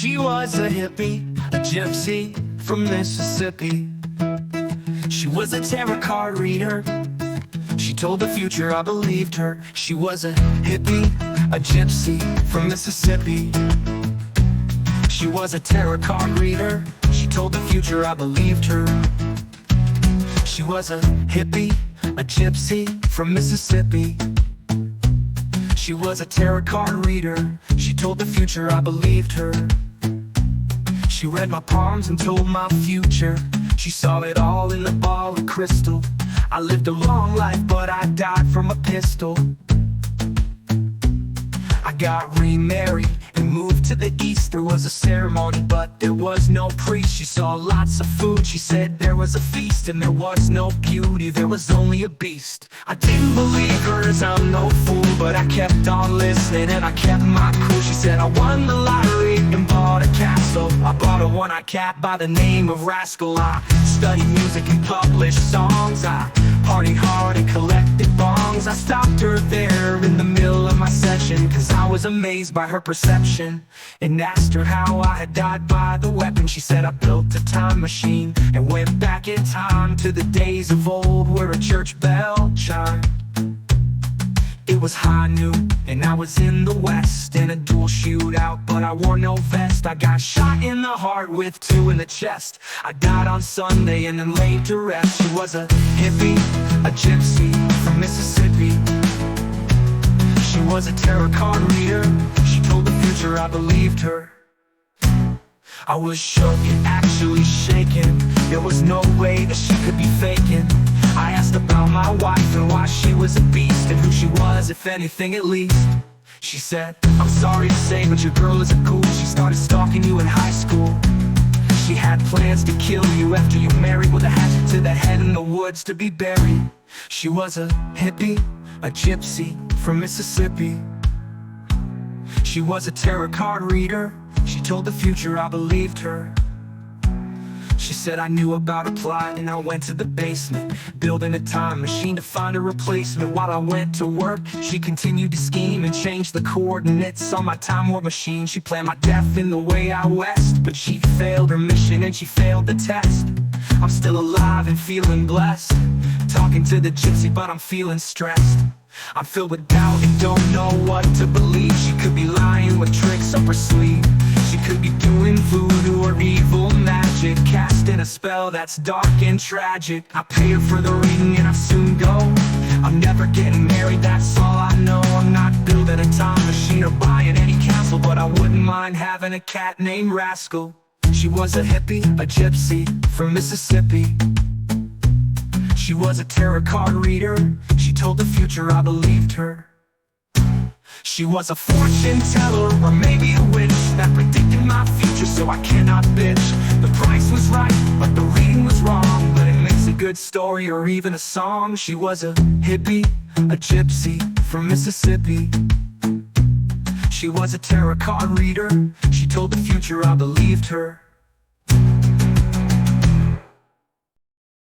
She was a hippie, a gypsy from Mississippi. She was a tarot card reader. She told the future, I believed her. She was a hippie, a gypsy from Mississippi. She was a tarot card reader. She told the future, I believed her. She was a hippie, a gypsy from Mississippi. She was a tarot card reader. She told the future, I believed her. She read my palms and told my future. She saw it all in the ball of crystal. I lived a long life, but I died from a pistol. I got remarried and moved to the east. There was a ceremony, but there was no priest. She saw lots of food. She said there was a feast, and there was no beauty, there was only a beast. I didn't believe her, as I'm no fool, but I kept on listening and I kept my cool. She said I won the lottery and bought a castle. I bought a one-eyed cat by the name of Rascal. I studied music and published songs. I partied hard and collected bongs. I stopped her there in the middle of my session, cause I was amazed by her perception, and asked her how I had died by the weapon. She said I built a time machine and went back in time to the days of old, where a church bell chimed. It was high noon and I was in the west, in a dual shootout, but I wore no vest. I got shot in the heart with 2 in the chest. I died on Sunday and then laid to rest. She was a hippie, a gypsy from Mississippi. She was a tarot card reader. She told the future, I believed her. I was shook and actually shaken. There was no way that she could be faking. I asked about my wife and why she was a beast, and who she was, if anything at least. She said, I'm sorry to say, but your girl is a ghoul. She started stalking you in high school. She had plans to kill you after you married, with a hatchet to the head in the woods to be buried. She was a hippie, a gypsy from Mississippi. She was a tarot card reader. She told the future, I believed her. She said I knew about a plot, and I went to the basement, building a time machine to find a replacement. While I went to work, she continued to scheme and change the coordinates on my time warp machine. She planned my death in the way out west, but she failed her mission and she failed the test. I'm still alive and feeling blessed, talking to the gypsy, but I'm feeling stressed. I'm filled with doubt and don't know what to believe. She could be lying with tricks up her sleeve. She could be doing voodoo or evil magic, casting a spell that's dark and tragic. I pay her for the reading and I soon go. I'm never getting married, that's all I know. I'm not building a time machine or buying any castle, but I wouldn't mind having a cat named Rascal. She was a hippie, a gypsy from Mississippi. She was a tarot card reader. She told the future, I believed her. She was a fortune teller, or maybe a witch, that predicted my future, so I cannot bitch. The price was right, but the reading was wrong, but it makes a good story or even a song. She was a hippie, a gypsy from Mississippi. She was a tarot card reader. She told the future, I believed her.